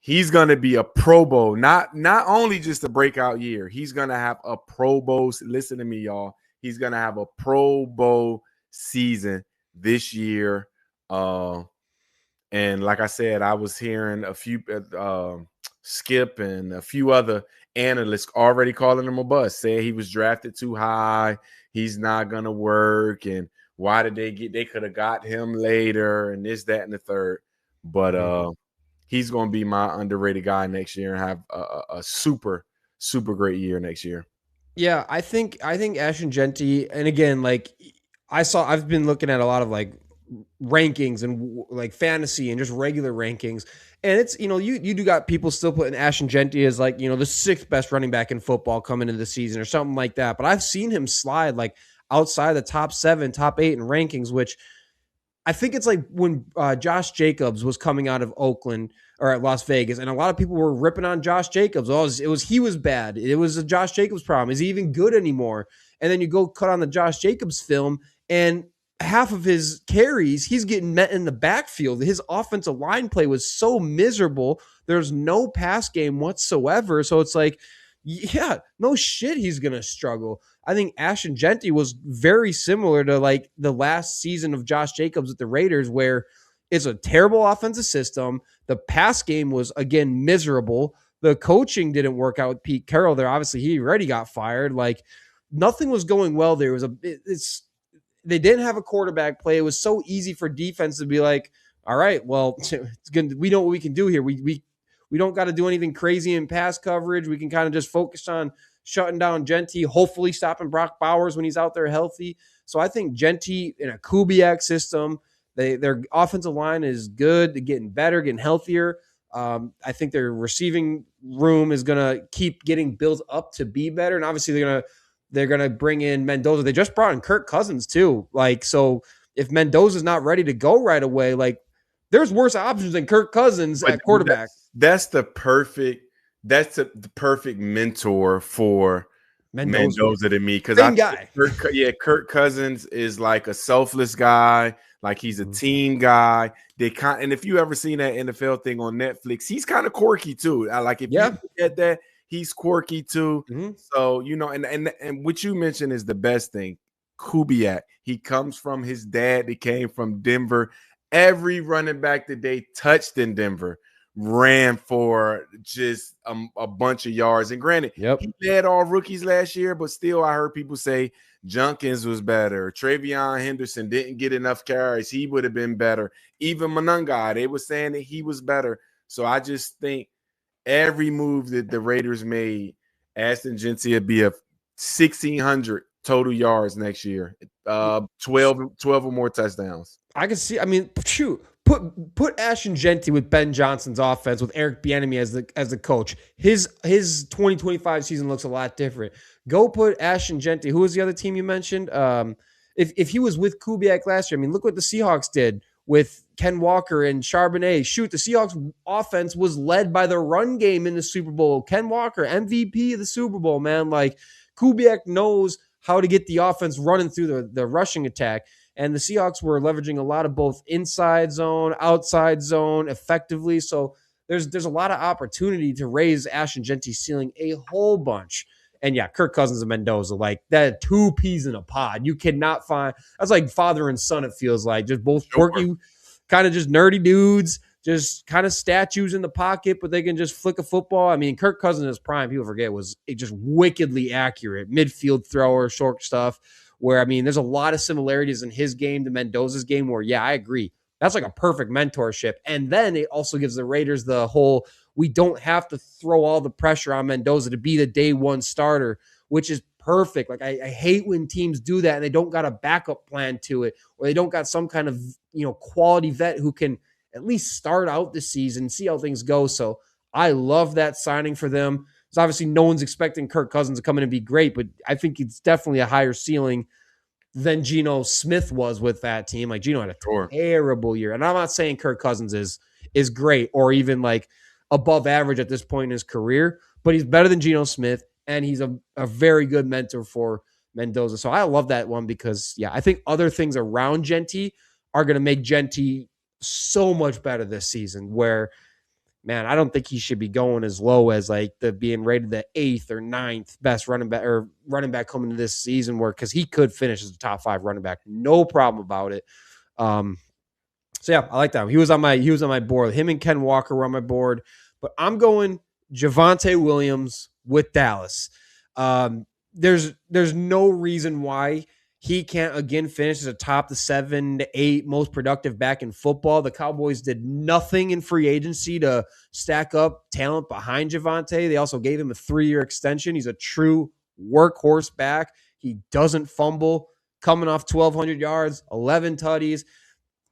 He's going to be a Pro Bowl, not only just a breakout year. He's going to have a Pro Bowl. Listen to me, y'all. He's going to have a Pro Bowl season this year. And like I said, I was hearing a few Skip and a few other analysts already calling him a bust, saying he was drafted too high. He's not going to work. And why did they could have got him later and this, that, and the third. But he's going to be my underrated guy next year and have a super, super great year next year. Yeah, I think Ashton Jeanty, and again, like I've been looking at a lot of like rankings and like fantasy and just regular rankings. And it's, you do got people still putting Ashton Jeanty as like, the 6th best running back in football coming into the season or something like that. But I've seen him slide like outside the top 7, top 8 in rankings, which I think it's like when Josh Jacobs was coming out of Oakland or at Las Vegas, and a lot of people were ripping on Josh Jacobs. He was bad. It was a Josh Jacobs problem. Is he even good anymore? And then you go cut on the Josh Jacobs film, and half of his carries, he's getting met in the backfield. His offensive line play was so miserable. There's no pass game whatsoever. So it's like, Yeah, no shit, he's gonna struggle. I think Ashton Jeanty was very similar to like the last season of Josh Jacobs with the Raiders, where it's a terrible offensive system. The pass game was again miserable. The coaching didn't work out with Pete Carroll there. Obviously, he already got fired. Like nothing was going well there. It was it's they didn't have a quarterback play. It was so easy for defense to be like, all right, well, it's good. We know what we can do here. We don't got to do anything crazy in pass coverage. We can kind of just focus on shutting down Jeanty, hopefully stopping Brock Bowers when he's out there healthy. So I think Jeanty in a Kubiak system, their offensive line is good. They're getting better, getting healthier. I think their receiving room is going to keep getting built up to be better. And obviously they're gonna bring in Mendoza. They just brought in Kirk Cousins too. Like, so if Mendoza's not ready to go right away, like there's worse options than Kirk Cousins at quarterback. That's the perfect mentor for Mendoza to me, because Kirk Cousins is like a selfless guy, like he's a team guy. And if you ever seen that NFL thing on Netflix, he's kind of quirky too. Like if you look at that, he's quirky too. So and what you mentioned is the best thing. Kubiak, he comes from his dad that came from Denver. Every running back that they touched in Denver ran for just a bunch of yards. And granted, he led all rookies last year, but still I heard people say Junkins was better. Travion Henderson didn't get enough carries. He would have been better. Even Monangai, they were saying that he was better. So I just think every move that the Raiders made, Ashton Jeanty would be a 1,600 total yards next year, 12 or more touchdowns. I can see. I mean, shoot, put Ashton Jeanty with Ben Johnson's offense with Eric Bieniemy as the coach. His 2025 season looks a lot different. Go put Ashton Jeanty. Who was the other team you mentioned? If he was with Kubiak last year, I mean, look what the Seahawks did with Ken Walker and Charbonnet. Shoot, the Seahawks offense was led by the run game in the Super Bowl. Ken Walker, MVP of the Super Bowl, man. Like Kubiak knows how to get the offense running through the rushing attack. And the Seahawks were leveraging a lot of both inside zone, outside zone effectively. So there's a lot of opportunity to raise Ashton Jeanty's ceiling a whole bunch. And yeah, Kirk Cousins and Mendoza, like that, two peas in a pod. You cannot find, that's like father and son, it feels like. Just both quirky, kind of just nerdy dudes, just kind of statues in the pocket, but they can just flick a football. I mean, Kirk Cousins in his prime, people forget, was just wickedly accurate. Midfield thrower, short stuff. Where, I mean, there's a lot of similarities in his game to Mendoza's game where, yeah, I agree. That's like a perfect mentorship. And then it also gives the Raiders the whole, we don't have to throw all the pressure on Mendoza to be the day one starter, which is perfect. Like I hate when teams do that and they don't got a backup plan to it, or they don't got some kind of, quality vet who can at least start out the season, see how things go. So I love that signing for them. So obviously no one's expecting Kirk Cousins to come in and be great, but I think it's definitely a higher ceiling than Geno Smith was with that team. Like Geno had a terrible year. And I'm not saying Kirk Cousins is great or even like above average at this point in his career, but he's better than Geno Smith and he's a very good mentor for Mendoza. So I love that one because, yeah, I think other things around Jeanty are going to make Jeanty so much better this season where, man, I don't think he should be going as low as like the being rated the 8th or 9th best running back coming into this season because he could finish as a top 5 running back. No problem about it. So yeah, I like that. He was on my board. Him and Ken Walker were on my board, but I'm going Javonte Williams with Dallas. There's no reason why he can't again finish as a top 7 to 8 most productive back in football. The Cowboys did nothing in free agency to stack up talent behind Javonte. They also gave him a 3-year extension. He's a true workhorse back. He doesn't fumble, coming off 1,200 yards, 11 tutties,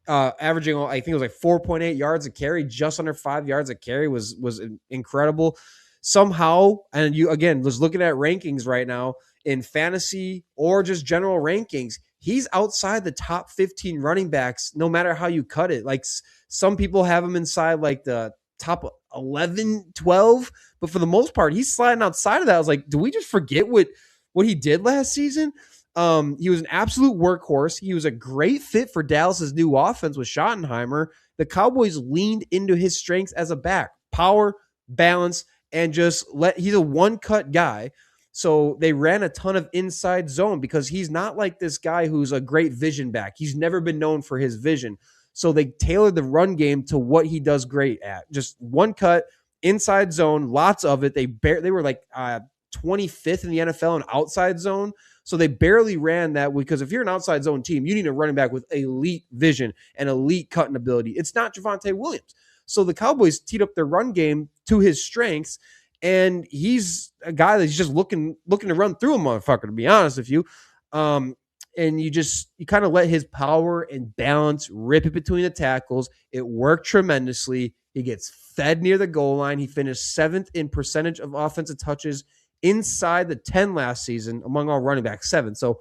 averaging, I think it was like 4.8 yards a carry, just under 5 yards a carry was incredible. Somehow, and you again, was looking at rankings right now, in fantasy or just general rankings, he's outside the top 15 running backs, no matter how you cut it. Like some people have him inside like the top 11, 12, but for the most part, he's sliding outside of that. I was like, do we just forget what he did last season? He was an absolute workhorse. He was a great fit for Dallas's new offense with Schottenheimer. The Cowboys leaned into his strengths as a back, power, balance, and he's a one-cut guy. So they ran a ton of inside zone because he's not like this guy who's a great vision back. He's never been known for his vision. So they tailored the run game to what he does great at. Just one cut, inside zone, lots of it. They were like 25th in the NFL in outside zone. So they barely ran that because if you're an outside zone team, you need a running back with elite vision and elite cutting ability. It's not Javonte Williams. So the Cowboys teed up their run game to his strengths, and he's a guy that's just looking to run through a motherfucker, to be honest with you. And you kind of let his power and balance rip it between the tackles. It worked tremendously. He gets fed near the goal line. He finished 7th in percentage of offensive touches inside the 10 last season among all running backs, 7. So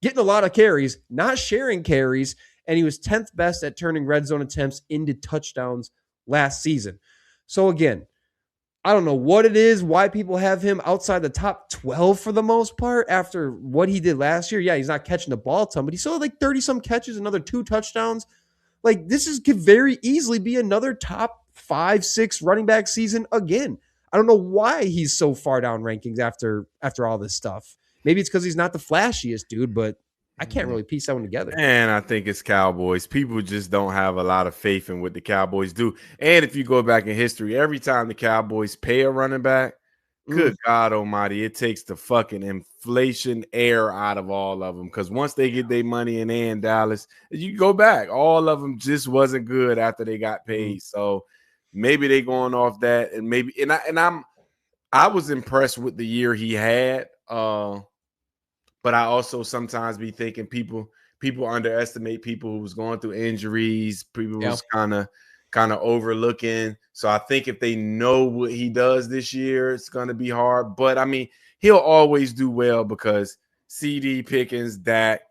getting a lot of carries, not sharing carries, and he was 10th best at turning red zone attempts into touchdowns last season. So again, I don't know what it is, why people have him outside the top 12 for the most part after what he did last year. Yeah, he's not catching the ball a ton, but he still had like 30-some catches, another 2 touchdowns. Like, could very easily be another top 5-6 running back season again. I don't know why he's so far down rankings after all this stuff. Maybe it's because he's not the flashiest dude, but I can't really piece that one together. And I think it's Cowboys. People just don't have a lot of faith in what the Cowboys do. And if you go back in history, every time the Cowboys pay a running back, good God almighty, it takes the fucking inflation air out of all of them. Because once they get their money and they in Dallas, you go back. All of them just wasn't good after they got paid. So maybe they going off that. And I was impressed with the year he had. But I also sometimes be thinking people underestimate people who's going through injuries. People was kind of overlooking. So I think if they know what he does this year, it's going to be hard. But I mean, he'll always do well because CD, Pickens, Dak,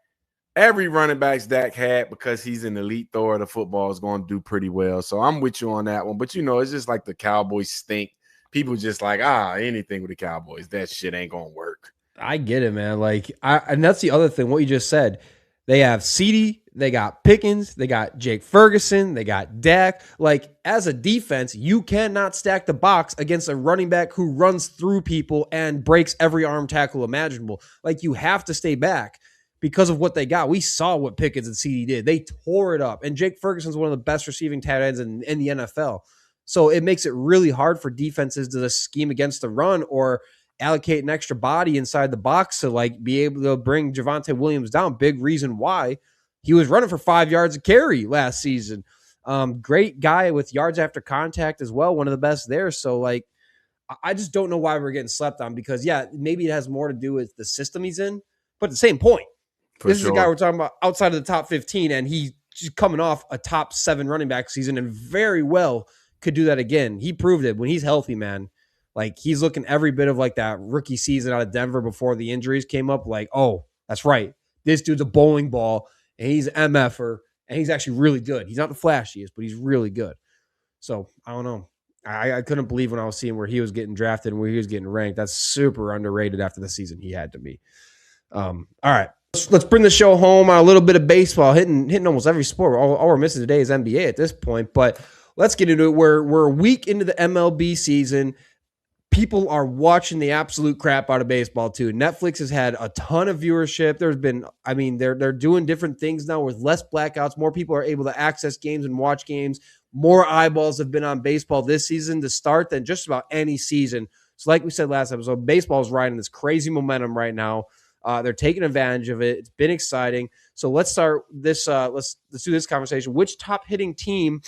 every running back Dak had, because he's an elite thrower of the football, is going to do pretty well. So I'm with you on that one. But it's just like the Cowboys stink. People just like, anything with the Cowboys, that shit ain't going to work. I get it, man. And that's the other thing, what you just said. They have CD, they got Pickens, they got Jake Ferguson, they got Dak. Like, as a defense, you cannot stack the box against a running back who runs through people and breaks every arm tackle imaginable. Like, you have to stay back because of what they got. We saw what Pickens and CD did. They tore it up. And Jake Ferguson's one of the best receiving tight ends in the NFL. So it makes it really hard for defenses to scheme against the run or allocate an extra body inside the box to be able to bring Javonte Williams down. Big reason why he was running for 5 yards a carry last season. Great guy with yards after contact as well. One of the best there. So I just don't know why we're getting slept on, because maybe it has more to do with the system he's in, but at the same point, this is a guy we're talking about outside of the top 15, and he's coming off a top 7 running back season and very well could do that again. He proved it when he's healthy, man. He's looking every bit of that rookie season out of Denver before the injuries came up. Oh, that's right. This dude's a bowling ball, and he's an MFer, and he's actually really good. He's not the flashiest, but he's really good. So, I don't know. I couldn't believe when I was seeing where he was getting drafted and where he was getting ranked. That's super underrated after the season he had to be. All right. Let's bring the show home on a little bit of baseball, hitting almost every sport. All we're missing today is NBA at this point, but let's get into it. We're a week into the MLB season. People are watching the absolute crap out of baseball too. Netflix has had a ton of viewership. They're doing different things now with less blackouts. More people are able to access games and watch games. More eyeballs have been on baseball this season to start than just about any season. So like we said last episode, baseball is riding this crazy momentum right now. They're taking advantage of it. It's been exciting. So let's start this. Let's do this conversation. Which top hitting team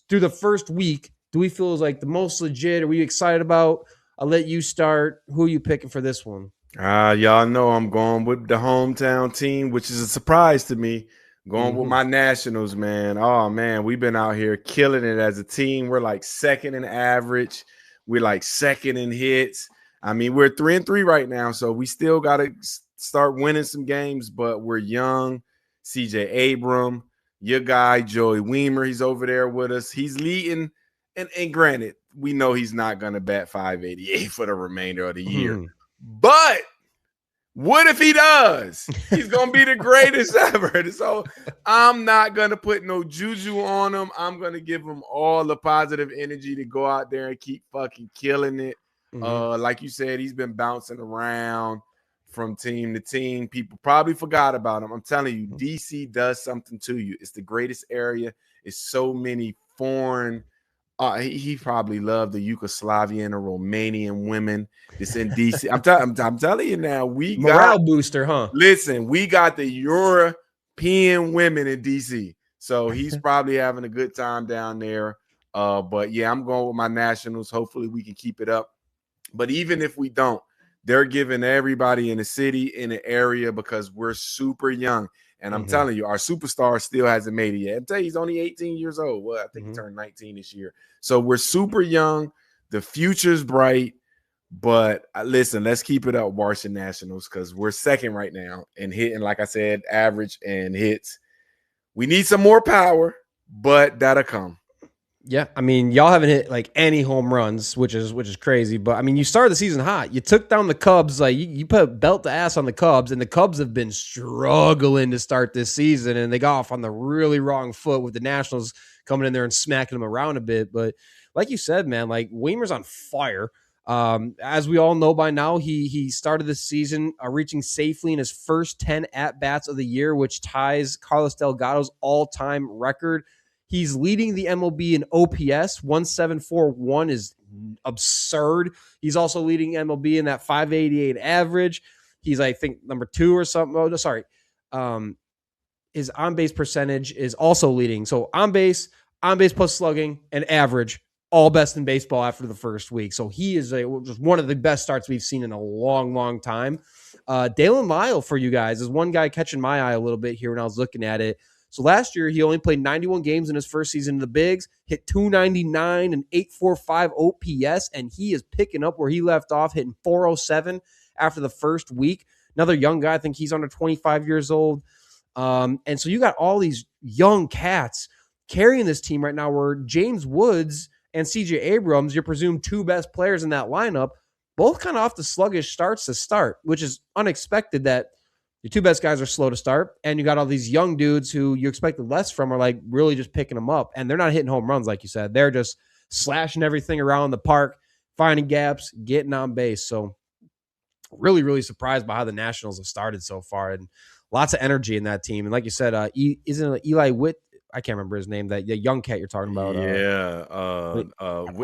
through the first week do we feel is the most legit? Are we excited about? I'll let you start. Who are you picking for this one? Y'all know I'm going with the hometown team, which is a surprise to me. Going with my Nationals, man. Oh, man, we've been out here killing it as a team. We're second in average. We're second in hits. I mean, we're 3-3 right now, so we still got to start winning some games, but we're young. CJ Abram, your guy, Joey Weimer, he's over there with us. He's leading. And granted, we know he's not going to bat 588 for the remainder of the year. But What if he does? He's going to be the greatest ever. So I'm not going to put no juju on him. I'm going to give him all the positive energy to go out there and keep fucking killing it. Like you said, he's been bouncing around from team to team. People probably forgot about him. I'm telling you, DC does something to you. It's the greatest area. It's so many foreign. He probably loved the Yugoslavian or Romanian women that's in DC. I'm telling you now, we morale got booster, huh? Listen, we got the European women in DC, so he's probably having a good time down there. But yeah, I'm going with my Nationals. Hopefully, we can keep it up. But even if we don't, they're giving everybody in the city, in the area, because we're super young. And I'm telling you, our superstar still hasn't made it yet. I'm telling you, he's only 18 years old. Well, I think he turned 19 this year. So we're super young. The future's bright. But listen, let's keep it up, Washington Nationals, because we're second right now in hitting, like I said, average and hits. We need some more power, but that'll come. Yeah, I mean, y'all haven't hit like any home runs, which is crazy. But I mean, you started the season hot. You took down the Cubs, like you put belt to ass on the Cubs, and the Cubs have been struggling to start this season, and they got off on the really wrong foot with the Nationals coming in there and smacking them around a bit. But like you said, man, like Weimer's on fire. As we all know by now, he started the season reaching safely in his first 10 at bats of the year, which ties Carlos Delgado's all-time record. He's leading the MLB in OPS. 1.741 is absurd. He's also leading MLB in that 588 average. He's, I think, number 2 or something. Oh, no, sorry. His on-base percentage is also leading. So on-base plus slugging, and average, all best in baseball after the first week. So he is just one of the best starts we've seen in a long, long time. Dalen Lyle for you guys is one guy catching my eye a little bit here when I was looking at it. So last year, he only played 91 games in his first season in the bigs, hit 299 and 845 OPS, and he is picking up where he left off, hitting 407 after the first week. Another young guy, I think he's under 25 years old. And so you got all these young cats carrying this team right now, where James Woods and CJ Abrams, your presumed 2 best players in that lineup, both kind of off the sluggish starts to start, which is unexpected that your 2 best guys are slow to start, and you got all these young dudes who you expected less from are like really just picking them up, and they're not hitting home runs like you said. They're just slashing everything around the park, finding gaps, getting on base. So really, really surprised by how the Nationals have started so far, and lots of energy in that team. And like you said, isn't it Eli Witt? I can't remember his name. That young cat you're talking about.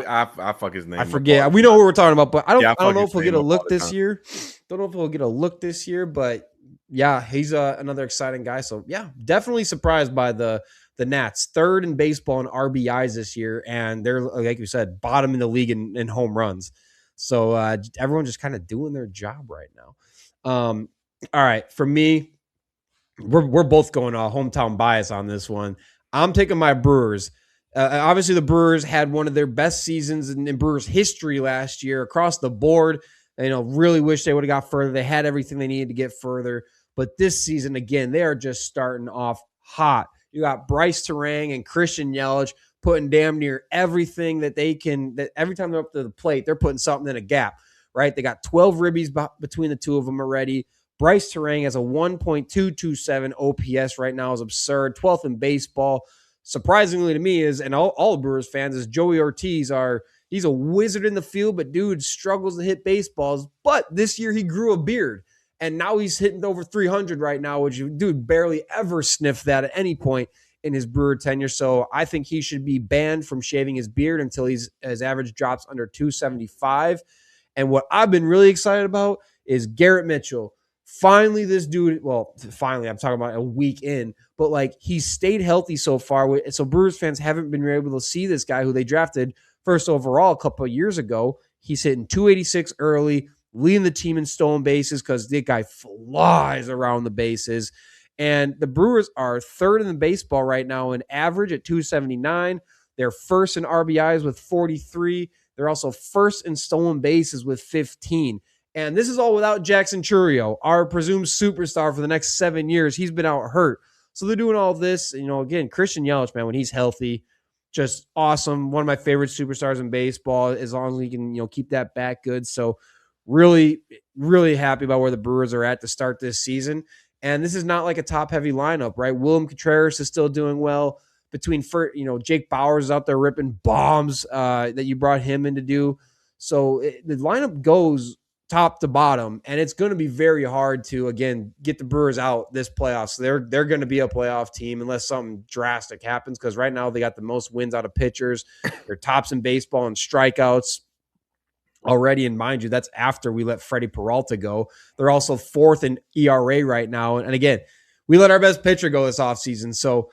I fuck his name. I forget. We know who we're talking about, but I don't know if we'll get a look this time. year. Don't know if we'll get a look this year, but yeah, he's another exciting guy. So yeah, definitely surprised by the Nats, 3rd in baseball in RBIs this year, and they're, like you said, bottom in the league in home runs. So everyone's just kind of doing their job right now. All right, for me, we're both going hometown bias on this one. I'm taking my Brewers. Obviously, the Brewers had one of their best seasons in Brewers history last year across the board. Really wish they would have got further. They had everything they needed to get further. But this season, again, they are just starting off hot. You got Bryce Terang and Christian Yelich putting damn near everything that they can. That every time they're up to the plate, they're putting something in a gap, right? They got 12 ribbies between the 2 of them already. Bryce Terang has a 1.227 OPS right now, is absurd. 12th in baseball. Surprisingly to me and all Brewers fans, is Joey Ortiz. He's a wizard in the field, but dude struggles to hit baseballs. But this year he grew a beard, and now he's hitting over 300 right now, which dude barely ever sniffed that at any point in his Brewer tenure. So I think he should be banned from shaving his beard until his average drops under 275. And what I've been really excited about is Garrett Mitchell. Finally, this dude, finally, I'm talking about a week in, but like he's stayed healthy so far. So Brewers fans haven't been able to see this guy who they drafted first overall a couple of years ago. He's hitting 286 early, leading the team in stolen bases because the guy flies around the bases. And the Brewers are 3rd in the baseball right now in average at 279. They're 1st in RBIs with 43. They're also 1st in stolen bases with 15. And this is all without Jackson Chourio, our presumed superstar for the next 7 years. He's been out hurt. So they're doing all this. Again, Christian Yelich, man, when he's healthy, just awesome. One of my favorite superstars in baseball, as long as he can, keep that bat good. So Really, really happy about where the Brewers are at to start this season. And this is not like a top-heavy lineup, right? William Contreras is still doing well. Between, Jake Bauers is out there ripping bombs that you brought him in to do. So the lineup goes top to bottom, and it's going to be very hard to, again, get the Brewers out this playoffs. So they're going to be a playoff team unless something drastic happens, because right now they got the most wins out of pitchers. They're tops in baseball and strikeouts already, and mind you, that's after we let Freddie Peralta go. They're also fourth in ERA right now. And again, we let our best pitcher go this offseason. So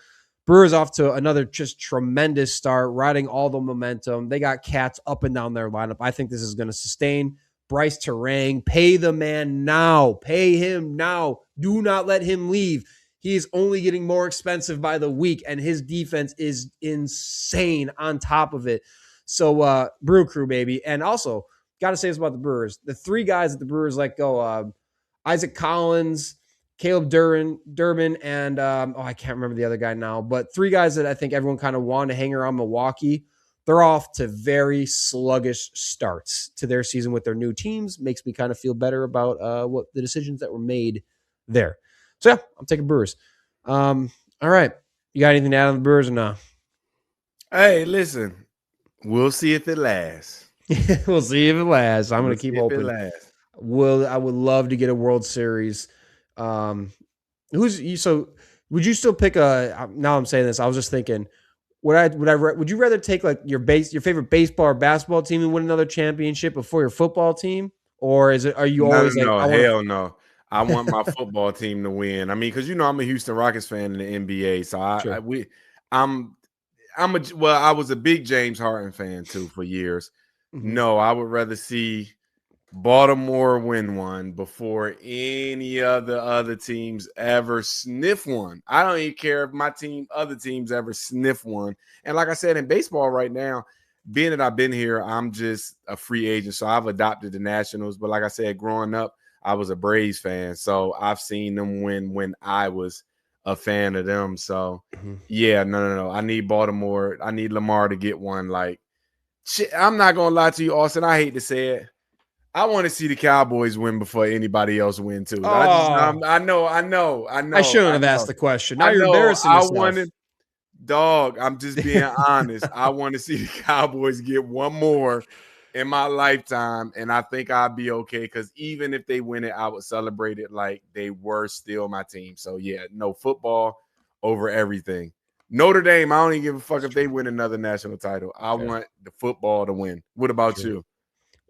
Brewers off to another just tremendous start, riding all the momentum. They got cats up and down their lineup. I think this is going to sustain. Bryce Terang, pay the man now. Pay him now. Do not let him leave. He is only getting more expensive by the week, and his defense is insane on top of it. So, Brew Crew, baby. And also, got to say this about the Brewers. The three guys that the Brewers let go, Isaac Collins, Caleb Durbin, and I can't remember the other guy now, but three guys that I think everyone kind of wanted to hang around Milwaukee. They're off to very sluggish starts to their season with their new teams. Makes me kind of feel better about what the decisions that were made there. So, yeah, I'm taking Brewers. All right. You got anything to add on the Brewers or no? Hey, listen. We'll see if it lasts. We'll see if it lasts. I'm going to keep hoping. I would love to get a World Series. So would you still pick now I'm saying this, I was just thinking, would you rather take like your favorite baseball or basketball team and win another championship before your football team? Or are you always like, hell no. I want my football team to win. I mean, because I'm a Houston Rockets fan in the NBA, so I was a big James Harden fan too for years. Mm-hmm. No, I would rather see Baltimore win one before any of the other teams ever sniff one. I don't even care if other teams ever sniff one. And like I said, in baseball right now, being that I've been here, I'm just a free agent. So I've adopted the Nationals. But like I said, growing up, I was a Braves fan. So I've seen them win when I was a fan of them. So yeah, no. I need Baltimore. I need Lamar to get one. Like, shit, I'm not going to lie to you, Austin. I hate to say it. I want to see the Cowboys win before anybody else win too. Oh, I know. I shouldn't have asked the question. Now you're embarrassing yourself. Dog, I'm just being honest. I want to see the Cowboys get one more in my lifetime, and I think I'll be okay, because even if they win it, I would celebrate it like they were still my team. So yeah, no, football over everything. Notre Dame, I don't even give a fuck if they win another national title. I want the football to win. What about you?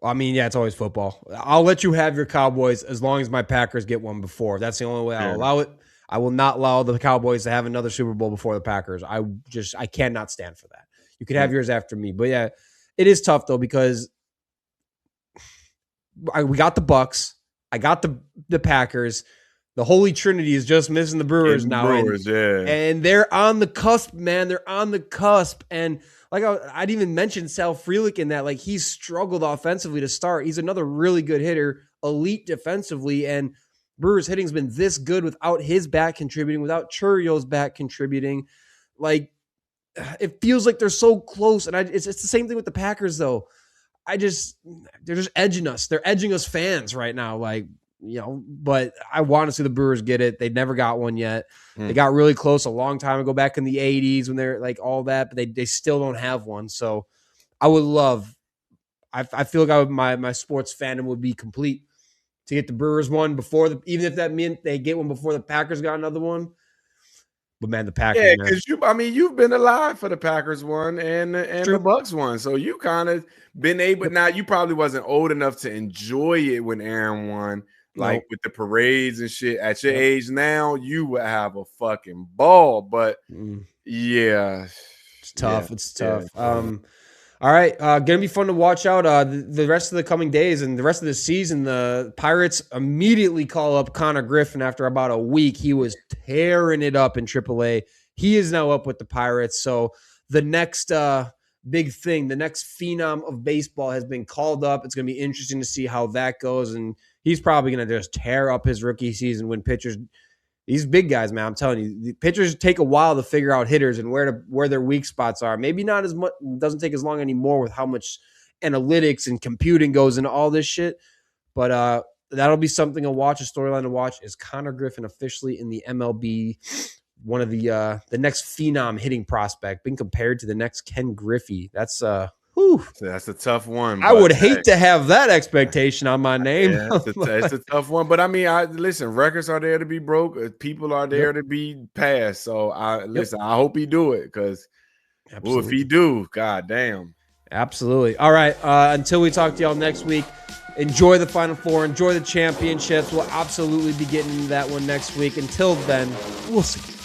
I mean, yeah, it's always football. I'll let you have your Cowboys as long as my Packers get one before. That's the only way I'll allow it. I will not allow the Cowboys to have another Super Bowl before the Packers. I cannot stand for that. You could have yours after me. But yeah, it is tough though, because we got the Bucks. I got the Packers. The Holy Trinity is just missing the Brewers now. And they're on the cusp, man. They're on the cusp. And like I'd even mentioned Sal Frelick in that, like, he's struggled offensively to start. He's another really good hitter, elite defensively, and Brewers hitting's been this good without his bat contributing, without Churrio's bat contributing. Like, it feels like they're so close, and it's the same thing with the Packers though. They're just edging us. They're edging us fans right now, like. But I want to see the Brewers get it. They never got one yet. They got really close a long time ago, back in the 80s when they're like all that, but they still don't have one. So I would love, I feel like my sports fandom would be complete to get the Brewers one before even if that meant they get one before the Packers got another one. But man, the Packers. Yeah, because you've been alive for the Packers one and the Bucks one. So you kind of been able. Now, you probably wasn't old enough to enjoy it when Aaron won. Like with the parades and shit. At your age now, you would have a fucking ball. But yeah, it's tough. Yeah, it's tough. Yeah. All right, gonna be fun to watch out the rest of the coming days and the rest of the season. The Pirates immediately call up Connor Griffin after about a week. He was tearing it up in AAA. He is now up with the Pirates. So the next big thing, the next phenom of baseball has been called up. It's gonna be interesting to see how that goes, and he's probably going to just tear up his rookie season when pitchers, these big guys, man, I'm telling you, the pitchers take a while to figure out hitters and where their weak spots are. Maybe not as much, doesn't take as long anymore with how much analytics and computing goes into all this shit. But that'll be something to watch, a storyline to watch. Is Connor Griffin officially in the MLB? One of the next phenom hitting prospect being compared to the next Ken Griffey. That's whew. That's a tough one. I would hate to have that expectation on my name. Yeah, it's a tough one. But I mean, listen, records are there to be broke. People are there to be passed. So I hope he do it, because if he do, god damn. Absolutely. All right. Until we talk to y'all next week, enjoy the Final Four, enjoy the championships. We'll absolutely be getting into that one next week. Until then, we'll see.